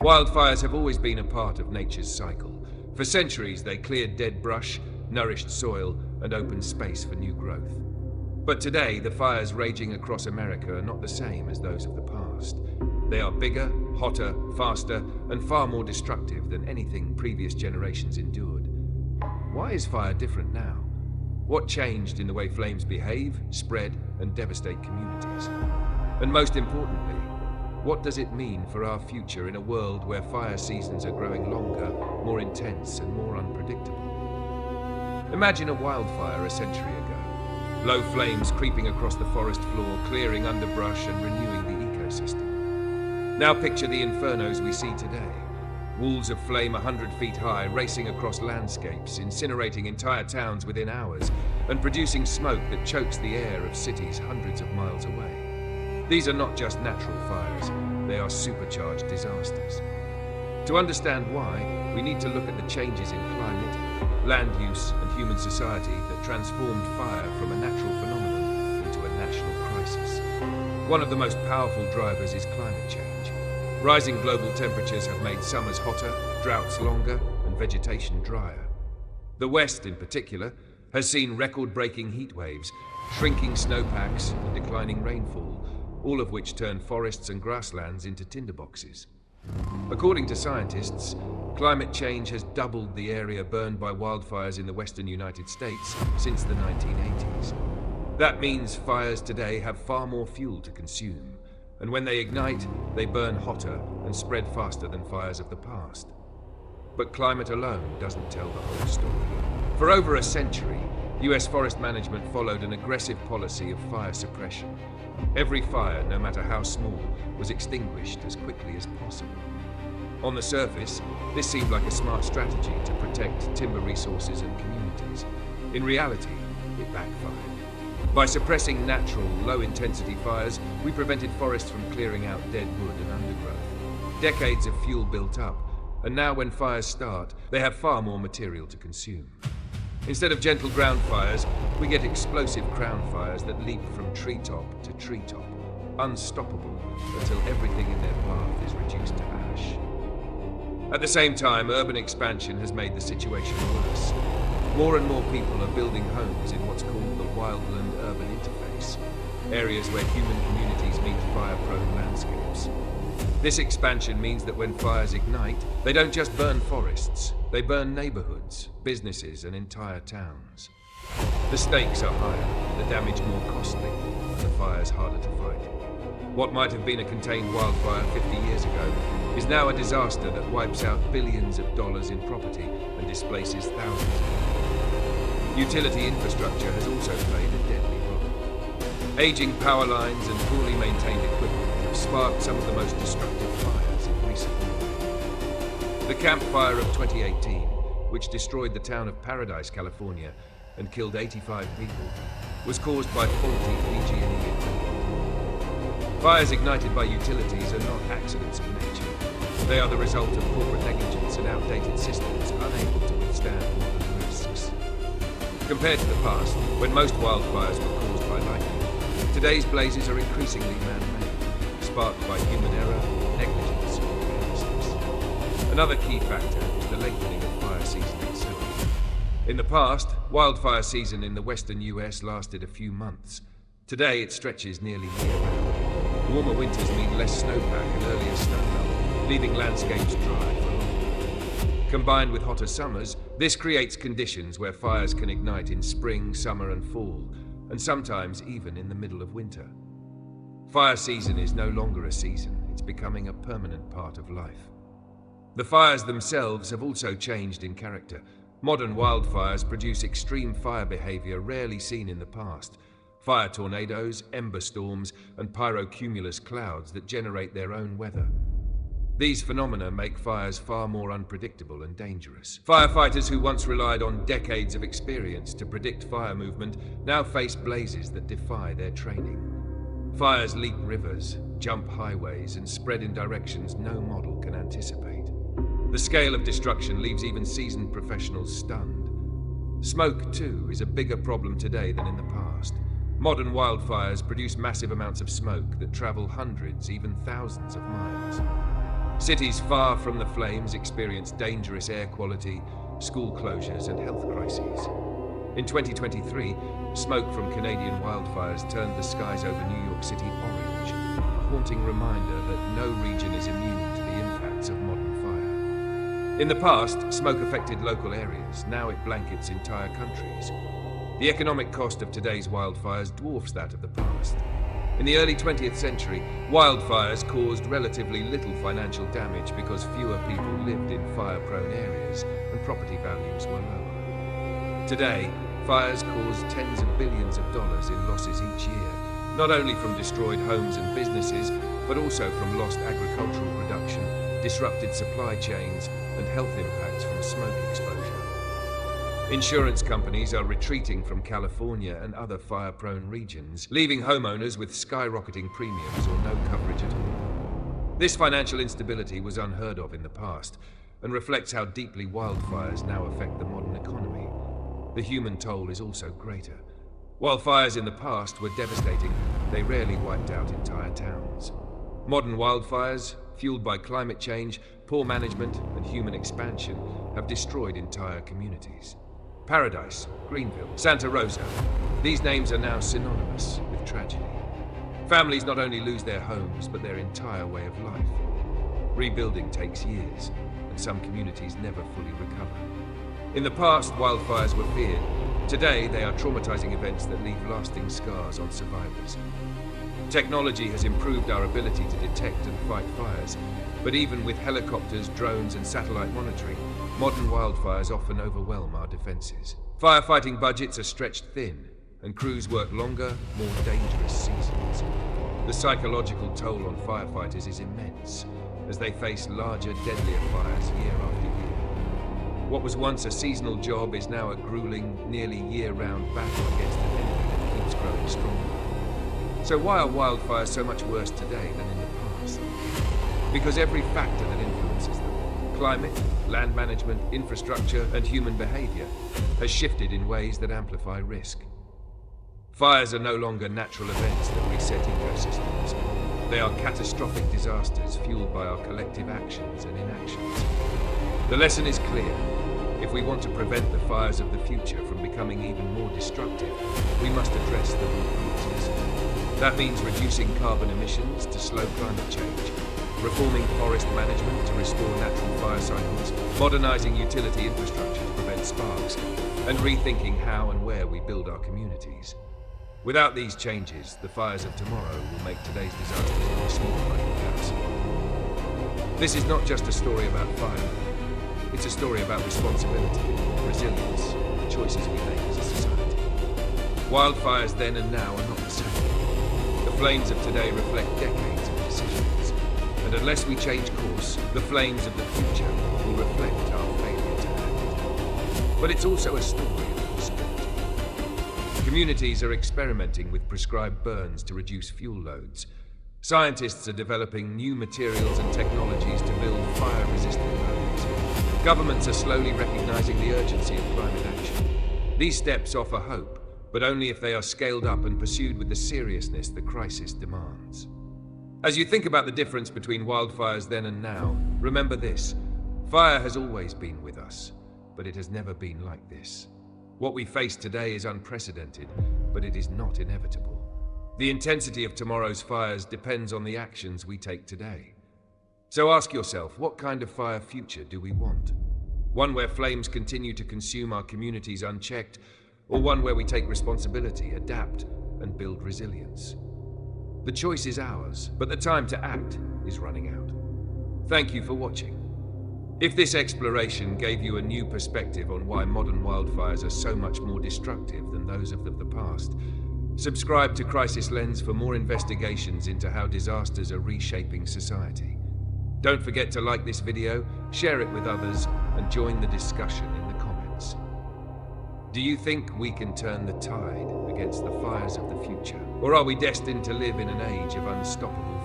Wildfires have always been a part of nature's cycle. For centuries, they cleared dead brush, nourished soil, and opened space for new growth. But today, the fires raging across America are not the same as those of the past. They are bigger, hotter, faster, and far more destructive than anything previous generations endured. Why is fire different now? What changed in the way flames behave, spread, and devastate communities? And most importantly, what does it mean for our future in a world where fire seasons are growing longer, more intense, and more unpredictable? Imagine a wildfire a century ago. Low flames creeping across the forest floor, clearing underbrush and renewing the ecosystem. Now picture the infernos we see today. Walls of flame 100 feet high, racing across landscapes, incinerating entire towns within hours, and producing smoke that chokes the air of cities hundreds of miles away. These are not just natural fires, they are supercharged disasters. To understand why, we need to look at the changes in climate, land use, and human society that transformed fire from a natural phenomenon into a national crisis. One of the most powerful drivers is climate change. Rising global temperatures have made summers hotter, droughts longer, and vegetation drier. The West, in particular, has seen record-breaking heat waves, shrinking snowpacks, and declining rainfall, all of which turn forests and grasslands into tinderboxes. According to scientists, climate change has doubled the area burned by wildfires in the western United States since the 1980s. That means fires today have far more fuel to consume, and when they ignite, they burn hotter and spread faster than fires of the past. But climate alone doesn't tell the whole story. For over a century, US forest management followed an aggressive policy of fire suppression. Every fire, no matter how small, was extinguished as quickly as possible. On the surface, this seemed like a smart strategy to protect timber resources and communities. In reality, it backfired. By suppressing natural, low-intensity fires, we prevented forests from clearing out dead wood and undergrowth. Decades of fuel built up, and now when fires start, they have far more material to consume. Instead of gentle ground fires, we get explosive crown fires that leap from treetop to treetop, unstoppable until everything in their path is reduced to ash. At the same time, urban expansion has made the situation worse. More and more people are building homes in what's called the wildland-urban interface, areas where human communities meet fire-prone landscapes. This expansion means that when fires ignite, they don't just burn forests, they burn neighborhoods, businesses, and entire towns. The stakes are higher, the damage more costly, and the fires harder to fight. What might have been a contained wildfire 50 years ago is now a disaster that wipes out billions of dollars in property and displaces thousands of people. Utility infrastructure has also played a deadly role. Aging power lines and poorly maintained equipment have sparked some of the most destructive fires in recent memory. The Camp Fire of 2018, which destroyed the town of Paradise, California, and killed 85 people, was caused by faulty PG&E equipment. Fires ignited by utilities are not accidents of nature. They are the result of corporate negligence and outdated systems unable to withstand modern risks. Compared to the past, when most wildfires were caused by lightning, today's blazes are increasingly man-made, sparked by human error, negligence, or carelessness. Another key factor is the lengthening of fire season itself. In the past, wildfire season in the western US lasted a few months. Today it stretches nearly year-round. Warmer winters mean less snowpack and earlier snowmelt, leaving landscapes dry for longer. Combined with hotter summers, this creates conditions where fires can ignite in spring, summer, and fall, and sometimes even in the middle of winter. Fire season is no longer a season, it's becoming a permanent part of life. The fires themselves have also changed in character. Modern wildfires produce extreme fire behavior rarely seen in the past. Fire tornadoes, ember storms, and pyrocumulus clouds that generate their own weather. These phenomena make fires far more unpredictable and dangerous. Firefighters who once relied on decades of experience to predict fire movement now face blazes that defy their training. Fires leap rivers, jump highways, and spread in directions no model can anticipate. The scale of destruction leaves even seasoned professionals stunned. Smoke, too, is a bigger problem today than in the past. Modern wildfires produce massive amounts of smoke that travel hundreds, even thousands of miles. Cities far from the flames experience dangerous air quality, school closures, and health crises. In 2023, smoke from Canadian wildfires turned the skies over New York City orange, a haunting reminder that no region is immune to the impacts of modern fire. In the past, smoke affected local areas. Now it blankets entire countries. The economic cost of today's wildfires dwarfs that of the past. In the early 20th century, wildfires caused relatively little financial damage because fewer people lived in fire-prone areas and property values were lower. Today, fires cause tens of billions of dollars in losses each year, not only from destroyed homes and businesses, but also from lost agricultural production, disrupted supply chains, and health impacts from smoke exposure. Insurance companies are retreating from California and other fire-prone regions, leaving homeowners with skyrocketing premiums or no coverage at all. This financial instability was unheard of in the past and reflects how deeply wildfires now affect the modern economy. The human toll is also greater. While fires in the past were devastating, they rarely wiped out entire towns. Modern wildfires, fueled by climate change, poor management, and human expansion, have destroyed entire communities. Paradise, Greenville, Santa Rosa. These names are now synonymous with tragedy. Families not only lose their homes, but their entire way of life. Rebuilding takes years, and some communities never fully recover. In the past, wildfires were feared. Today, they are traumatizing events that leave lasting scars on survivors. Technology has improved our ability to detect and fight fires, but even with helicopters, drones, and satellite monitoring, modern wildfires often overwhelm our defenses. Firefighting budgets are stretched thin, and crews work longer, more dangerous seasons. The psychological toll on firefighters is immense, as they face larger, deadlier fires year after year. What was once a seasonal job is now a grueling, nearly year-round battle against an enemy that keeps growing stronger. So why are wildfires so much worse today than in the past? Because every factor that influences them, climate, land management, infrastructure, and human behavior, has shifted in ways that amplify risk. Fires are no longer natural events that reset ecosystems. They are catastrophic disasters fueled by our collective actions and inactions. The lesson is clear. If we want to prevent the fires of the future from becoming even more destructive, we must address the root causes. That means reducing carbon emissions to slow climate change, reforming forest management to restore natural fire cycles, modernizing utility infrastructure to prevent sparks, and rethinking how and where we build our communities. Without these changes, the fires of tomorrow will make today's disasters look small by comparison. This is not just a story about fire. It's a story about responsibility, resilience, and choices we make as a society. Wildfires then and now are not the same. The flames of today reflect decades of decisions. And unless we change course, the flames of the future will reflect our failure to act. But it's also a story of possibility. Communities are experimenting with prescribed burns to reduce fuel loads. Scientists are developing new materials and technologies to build fire-resistant homes. Governments are slowly recognizing the urgency of climate action. These steps offer hope, but only if they are scaled up and pursued with the seriousness the crisis demands. As you think about the difference between wildfires then and now, remember this: fire has always been with us, but it has never been like this. What we face today is unprecedented, but it is not inevitable. The intensity of tomorrow's fires depends on the actions we take today. So ask yourself, what kind of fire future do we want? One where flames continue to consume our communities unchecked, or one where we take responsibility, adapt, and build resilience? The choice is ours, but the time to act is running out. Thank you for watching. If this exploration gave you a new perspective on why modern wildfires are so much more destructive than those of the past, subscribe to Crisis Lens for more investigations into how disasters are reshaping society. Don't forget to like this video, share it with others, and join the discussion in the comments. Do you think we can turn the tide against the fires of the future? Or are we destined to live in an age of unstoppable